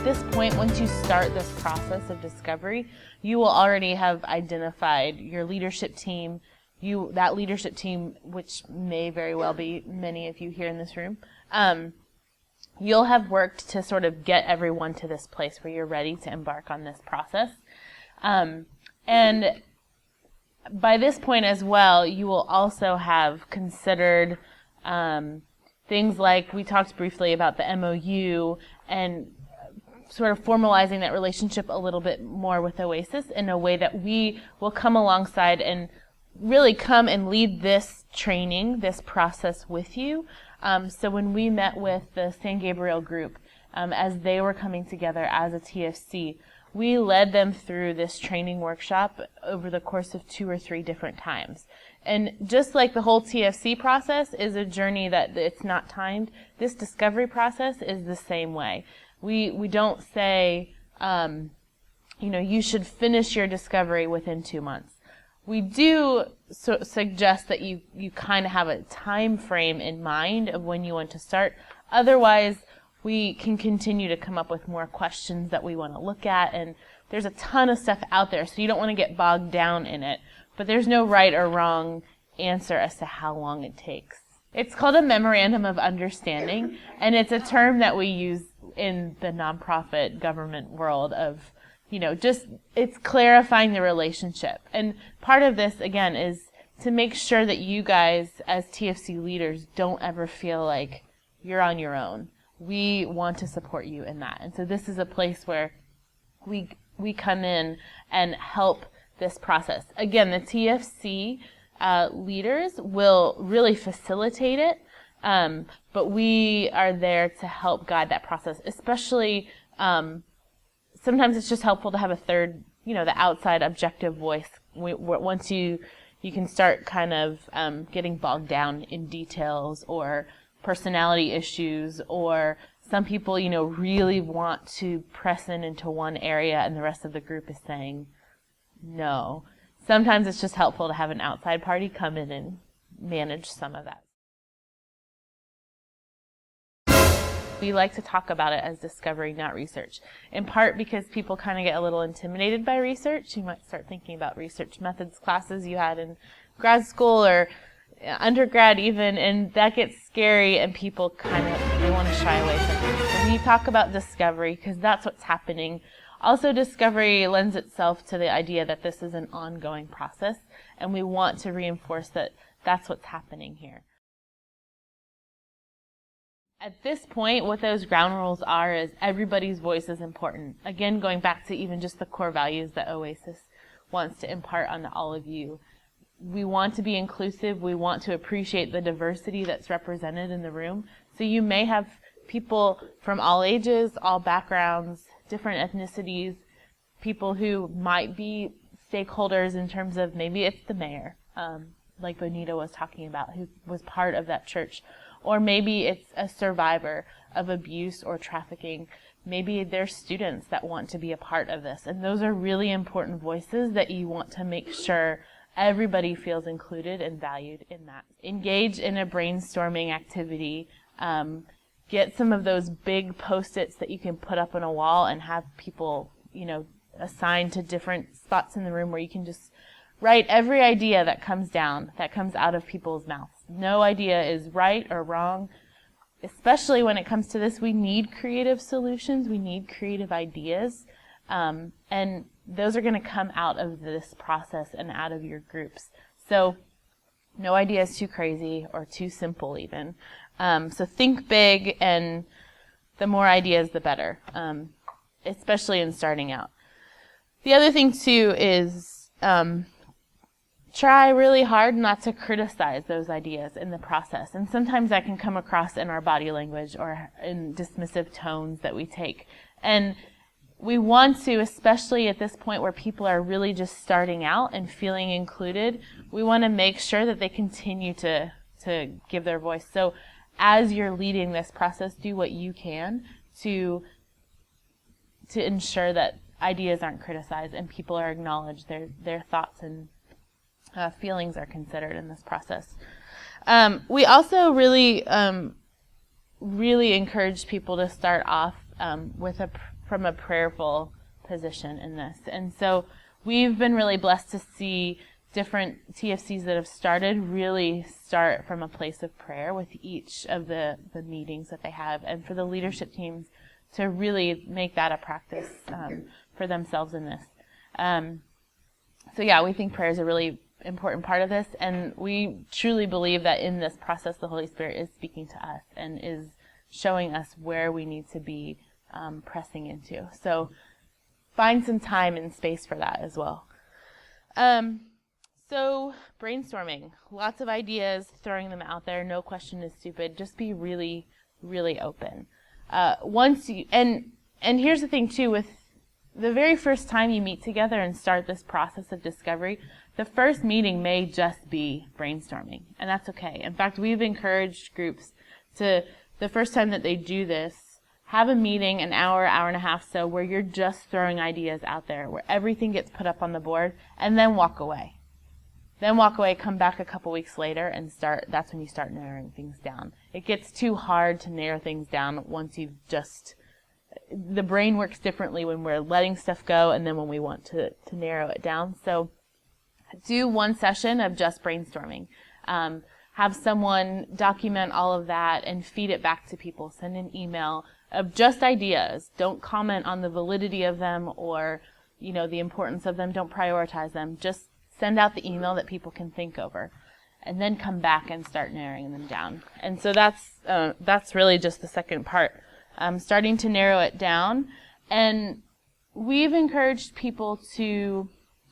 this point, once you start this process of discovery, you will already have identified your leadership team. That leadership team, which may very well be many of you here in this room, you'll have worked to sort of get everyone to this place where you're ready to embark on this process. And by this point as well, you will also have considered things like, we talked briefly about the MOU and sort of formalizing that relationship a little bit more with Oasis in a way that we will come alongside and really come and lead this training, this process with you. So when we met with the San Gabriel group, as they were coming together as a TFC, we led them through this training workshop over the course of 2 or 3 different times. And just like the whole TFC process is a journey that it's not timed, this discovery process is the same way. We don't say, you should finish your discovery within 2 months. We do suggest that you kind of have a time frame in mind of when you want to start. Otherwise, we can continue to come up with more questions that we want to look at, and there's a ton of stuff out there, so you don't want to get bogged down in it. But there's no right or wrong answer as to how long it takes. It's called a Memorandum of Understanding, and it's a term that we use in the nonprofit government world of, it's clarifying the relationship. And part of this, again, is to make sure that you guys, as TFC leaders, don't ever feel like you're on your own. We want to support you in that. And so this is a place where we come in and help this process. Again, the TFC leaders will really facilitate it, but we are there to help guide that process, especially sometimes it's just helpful to have a third, the outside objective voice. Once you can start kind of getting bogged down in details or personality issues, or some people, really want to press into one area and the rest of the group is saying no. Sometimes it's just helpful to have an outside party come in and manage some of that. We like to talk about it as discovery, not research. In part because people kind of get a little intimidated by research. You might start thinking about research methods classes you had in grad school or undergrad even, and that gets scary and people they want to shy away from it. So we talk about discovery because that's what's happening. Also, discovery lends itself to the idea that this is an ongoing process, and we want to reinforce that that's what's happening here. At this point, what those ground rules are is everybody's voice is important. Again, going back to even just the core values that Oasis wants to impart onto all of you. We want to be inclusive. We want to appreciate the diversity that's represented in the room. So you may have people from all ages, all backgrounds, different ethnicities, people who might be stakeholders in terms of maybe it's the mayor, like Bonita was talking about, who was part of that church. Or maybe it's a survivor of abuse or trafficking. Maybe there's students that want to be a part of this. And those are really important voices that you want to make sure everybody feels included and valued in that. Engage in a brainstorming activity. Get some of those big Post-its that you can put up on a wall and have people, assigned to different spots in the room where you can just write every idea that comes out of people's mouths. No idea is right or wrong. Especially when it comes to this, we need creative solutions. We need creative ideas. And those are going to come out of this process and out of your groups. So no idea is too crazy or too simple even. So think big, and the more ideas, the better, especially in starting out. The other thing, too, is try really hard not to criticize those ideas in the process. And sometimes that can come across in our body language or in dismissive tones that we take. And we want to, especially at this point where people are really just starting out and feeling included, we want to make sure that they continue to give their voice. So as you're leading this process, do what you can to ensure that ideas aren't criticized and people are acknowledged, their thoughts and feelings are considered in this process. We also really encourage people to start off with a from a prayerful position in this. And so we've been really blessed to see different TFCs that have started really start from a place of prayer with each of the meetings that they have, and for the leadership teams to really make that a practice for themselves in this. So yeah, we think prayer is a really important part of this, and we truly believe that in this process the Holy Spirit is speaking to us and is showing us where we need to be pressing into. So find some time and space for that as well. So brainstorming, lots of ideas, throwing them out there. No question is stupid. Just be really, really open. And here's the thing too, with the very first time you meet together and start this process of discovery, the first meeting may just be brainstorming, and that's okay. In fact, we've encouraged groups to, the first time that they do this, have a meeting, an hour, hour and a half so, where you're just throwing ideas out there, where everything gets put up on the board, and then walk away. Then walk away, come back a couple weeks later, and that's when you start narrowing things down. It gets too hard to narrow things down once you've just, the brain works differently when we're letting stuff go and then when we want to narrow it down. So do one session of just brainstorming. Have someone document all of that and feed it back to people. Send an email of just ideas. Don't comment on the validity of them or, the importance of them. Don't prioritize them. Just send out the email that people can think over, and then come back and start narrowing them down. And so that's really just the second part, starting to narrow it down. And we've encouraged people to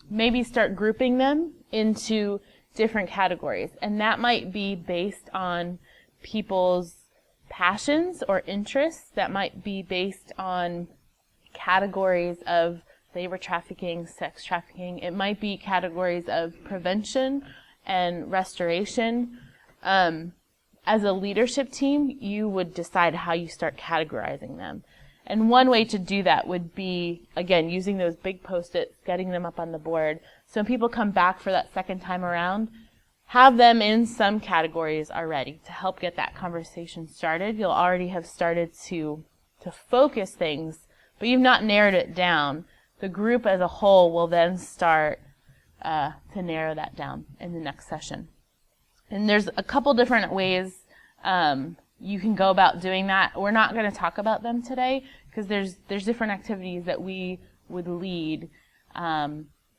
maybe start grouping them into different categories, and that might be based on people's passions or interests. That might be based on categories of labor trafficking, sex trafficking. It might be categories of prevention and restoration. As a leadership team, you would decide how you start categorizing them. And one way to do that would be, again, using those big Post-its, getting them up on the board. So when people come back for that second time around, have them in some categories already to help get that conversation started. You'll already have started to focus things, but you've not narrowed it down. The group as a whole will then start to narrow that down in the next session. And there's a couple different ways you can go about doing that. We're not going to talk about them today because there's different activities that we would lead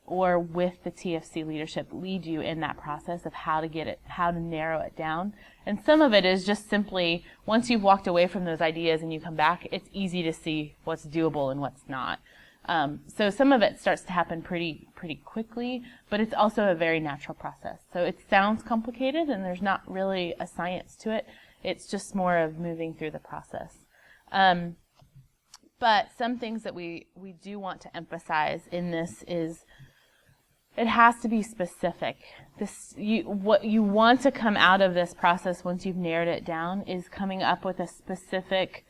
or with the TFC leadership lead you in that process of how to narrow it down. And some of it is just simply, once you've walked away from those ideas and you come back, it's easy to see what's doable and what's not. So some of it starts to happen pretty quickly, but it's also a very natural process. So it sounds complicated, and there's not really a science to it. It's just more of moving through the process. But some things that we do want to emphasize in this is it has to be specific. What you want to come out of this process once you've narrowed it down is coming up with a specific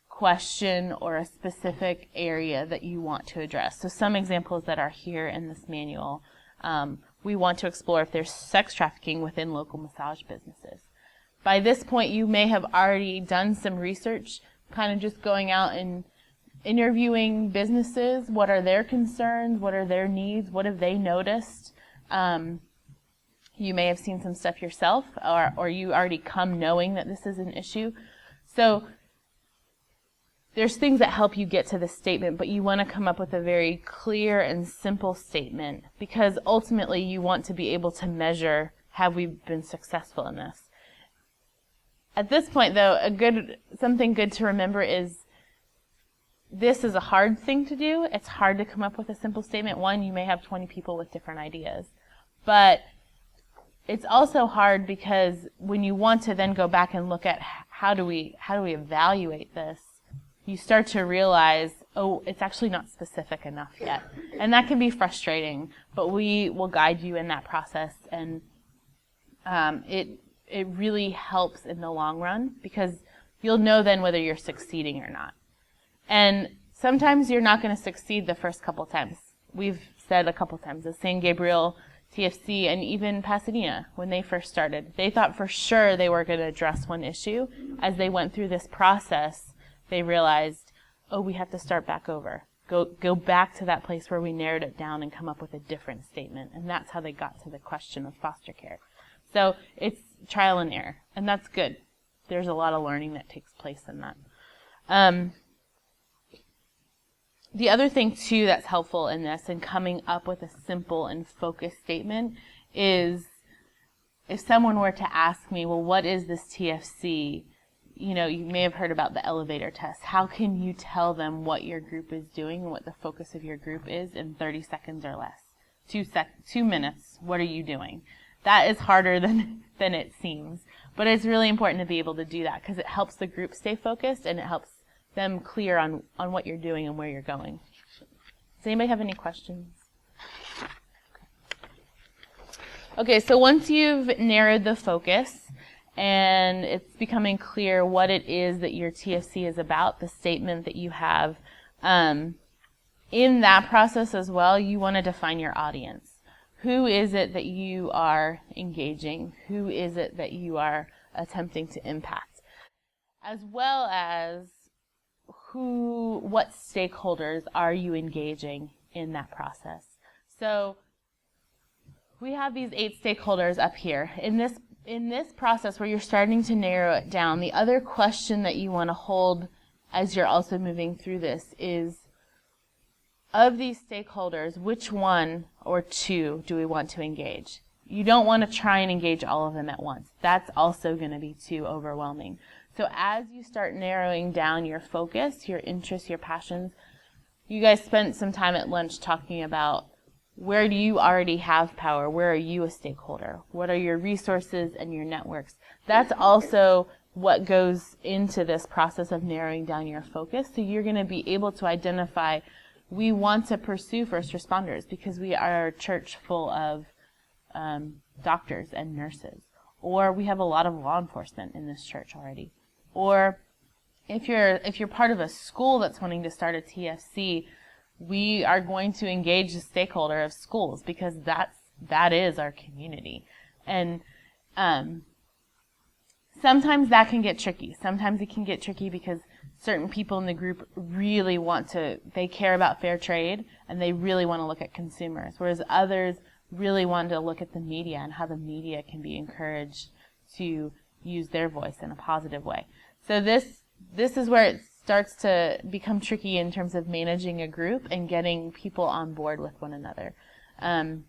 question or a specific area that you want to address. So some examples that are here in this manual, we want to explore if there's sex trafficking within local massage businesses. By this point, you may have already done some research, kind of just going out and interviewing businesses. What are their concerns? What are their needs? What have they noticed? You may have seen some stuff yourself, or you already come knowing that this is an issue. So there's things that help you get to this statement, but you want to come up with a very clear and simple statement, because ultimately you want to be able to measure, have we been successful in this? At this point, though, something good to remember is this is a hard thing to do. It's hard to come up with a simple statement. One, you may have 20 people with different ideas. But it's also hard because when you want to then go back and look at how do we evaluate this, you start to realize, oh, it's actually not specific enough yet. And that can be frustrating, but we will guide you in that process. And it really helps in the long run because you'll know then whether you're succeeding or not. And sometimes you're not going to succeed the first couple times. We've said a couple times, the San Gabriel TFC and even Pasadena, when they first started, they thought for sure they were going to address one issue. As they went through this process, they realized, oh, we have to start back over. Go back to that place where we narrowed it down and come up with a different statement. And that's how they got to the question of foster care. So it's trial and error, and that's good. There's a lot of learning that takes place in that. The other thing, too, that's helpful in this and coming up with a simple and focused statement is if someone were to ask me, well, what is this TFC? You may have heard about the elevator test. How can you tell them what your group is doing and what the focus of your group is in 30 seconds or less? 2 minutes, what are you doing? That is harder than it seems. But it's really important to be able to do that because it helps the group stay focused and it helps them clear on what you're doing and where you're going. Does anybody have any questions? Okay, so once you've narrowed the focus and it's becoming clear what it is that your TFC is about, the statement that you have, in that process as well, you want to define your audience. Who is it that you are engaging? Who is it that you are attempting to impact? As well as what stakeholders are you engaging in that process? So we have these 8 stakeholders up here. In this process where you're starting to narrow it down, the other question that you want to hold as you're also moving through this is, of these stakeholders, which one or two do we want to engage? You don't want to try and engage all of them at once. That's also going to be too overwhelming. So as you start narrowing down your focus, your interests, your passions, you guys spent some time at lunch talking about where do you already have power? Where are you a stakeholder? What are your resources and your networks? That's also what goes into this process of narrowing down your focus. So you're going to be able to identify, we want to pursue first responders because we are a church full of doctors and nurses. Or we have a lot of law enforcement in this church already. Or if you're part of a school that's wanting to start a TFC, we are going to engage the stakeholder of schools because that is our community. And sometimes that can get tricky. Sometimes it can get tricky because certain people in the group really they care about fair trade and they really want to look at consumers, whereas others really want to look at the media and how the media can be encouraged to use their voice in a positive way. So this is where it starts to become tricky in terms of managing a group and getting people on board with one another. And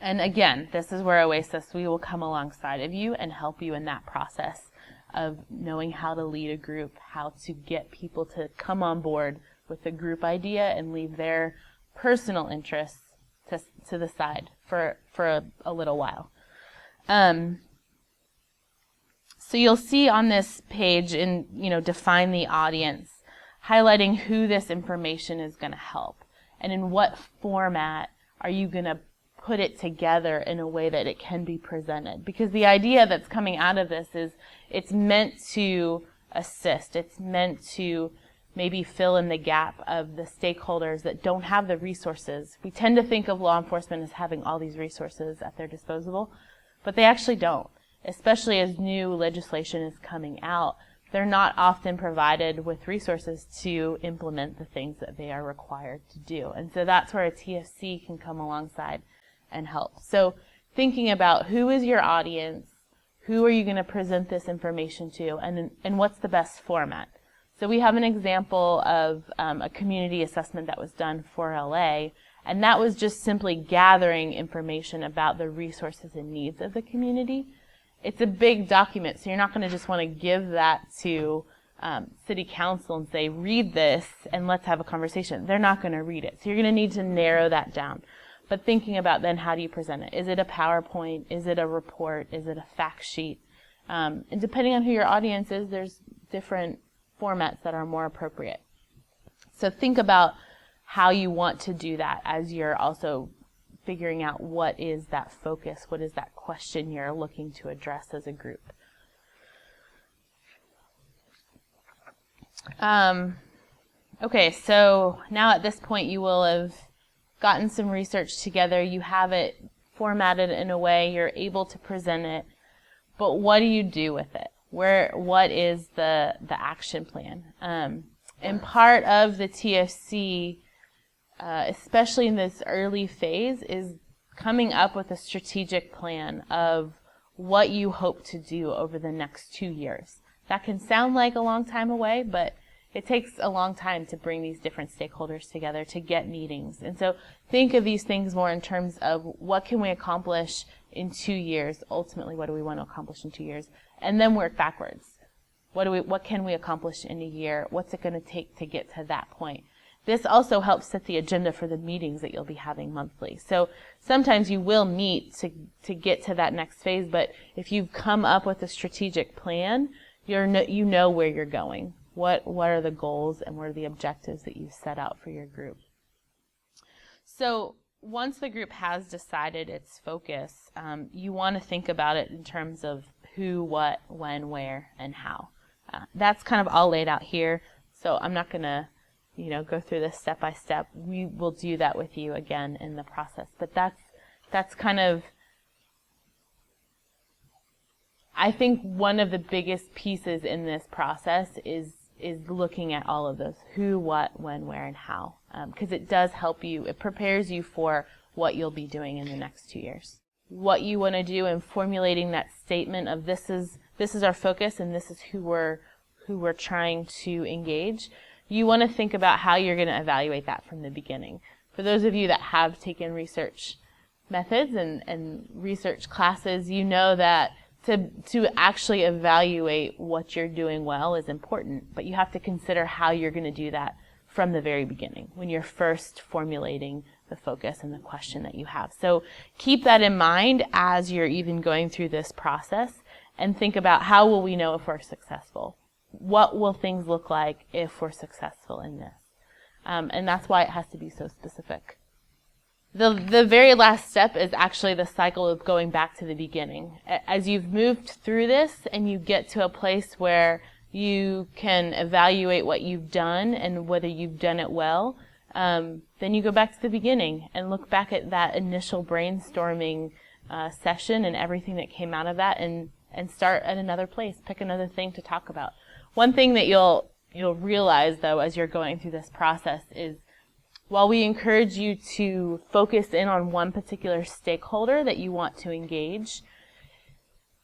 again, this is where Oasis, we will come alongside of you and help you in that process of knowing how to lead a group, how to get people to come on board with the group idea and leave their personal interests to the side for a little while. So you'll see on this page define the audience, highlighting who this information is going to help and in what format are you going to put it together in a way that it can be presented. Because the idea that's coming out of this is it's meant to assist. It's meant to maybe fill in the gap of the stakeholders that don't have the resources. We tend to think of law enforcement as having all these resources at their disposal, but they actually don't. Especially as new legislation is coming out, they're not often provided with resources to implement the things that they are required to do. And so that's where a TFC can come alongside and help. So thinking about who is your audience, who are you going to present this information to, and what's the best format. So we have an example of a community assessment that was done for LA, and that was just simply gathering information about the resources and needs of the community. It's a big document, so you're not going to just want to give that to city council and say, read this and let's have a conversation. They're not going to read it. So you're going to need to narrow that down. But thinking about then how do you present it? Is it a PowerPoint? Is it a report? Is it a fact sheet? And depending on who your audience is, there's different formats that are more appropriate. So think about how you want to do that as you're also figuring out what is that focus, what is that question you're looking to address as a group. Okay, so now at this point you will have gotten some research together, you have it formatted in a way, you're able to present it, but what do you do with it? What is the action plan? And part of the TFC, especially in this early phase, is coming up with a strategic plan of what you hope to do over the next 2 years. That can sound like a long time away, but it takes a long time to bring these different stakeholders together to get meetings. And so think of these things more in terms of what can we accomplish in 2 years, ultimately what do we want to accomplish in 2 years, and then work backwards. What can we accomplish in a year? What's it going to take to get to that point? This also helps set the agenda for the meetings that you'll be having monthly. So sometimes you will meet to get to that next phase, but if you've come up with a strategic plan, you know where you're going. What are the goals and what are the objectives that you've set out for your group? So once the group has decided its focus, you want to think about it in terms of who, what, when, where, and how. That's kind of all laid out here, so I'm not going to go through this step by step. We will do that with you again in the process. But that's kind of, I think one of the biggest pieces in this process is looking at all of those: who, what, when, where, and how, because it does help you. It prepares you for what you'll be doing in the next 2 years. What you want to do in formulating that statement of this is our focus and this is who we're trying to engage. You want to think about how you're going to evaluate that from the beginning. For those of you that have taken research methods and research classes, you know that to actually evaluate what you're doing well is important, but you have to consider how you're going to do that from the very beginning when you're first formulating the focus and the question that you have. So keep that in mind as you're even going through this process, and think about how will we know if we're successful? What will things look like if we're successful in this? And that's why it has to be so specific. The very last step is actually the cycle of going back to the beginning. As you've moved through this and you get to a place where you can evaluate what you've done and whether you've done it well, then you go back to the beginning and look back at that initial brainstorming session and everything that came out of that, and start at another place, pick another thing to talk about. One thing that you'll realize, though, as you're going through this process is, while we encourage you to focus in on one particular stakeholder that you want to engage,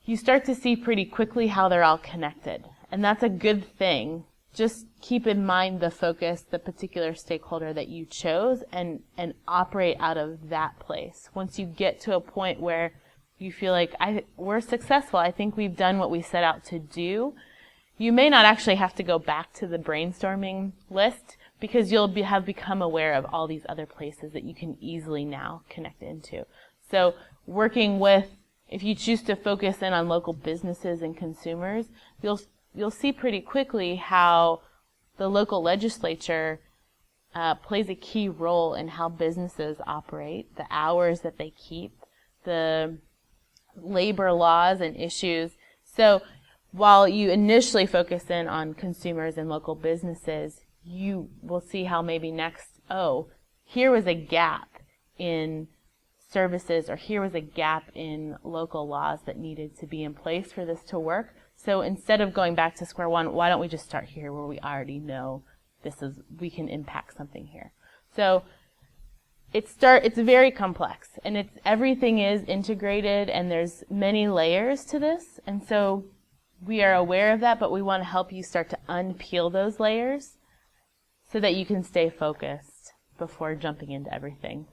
you start to see pretty quickly how they're all connected. And that's a good thing. Just keep in mind the focus, the particular stakeholder that you chose, and operate out of that place. Once you get to a point where you feel like we're successful, I think we've done what we set out to do, you may not actually have to go back to the brainstorming list, because you'll have become aware of all these other places that you can easily now connect into. So working with, if you choose to focus in on local businesses and consumers, you'll see pretty quickly how the local legislature plays a key role in how businesses operate, the hours that they keep, the labor laws and issues. So while you initially focus in on consumers and local businesses, you will see how maybe next, here was a gap in services, or here was a gap in local laws that needed to be in place for this to work. So instead of going back to square one, why don't we just start here where we already know we can impact something here. So it's very complex, and everything is integrated, and there's many layers to this, and so we are aware of that, but we want to help you start to unpeel those layers so that you can stay focused before jumping into everything.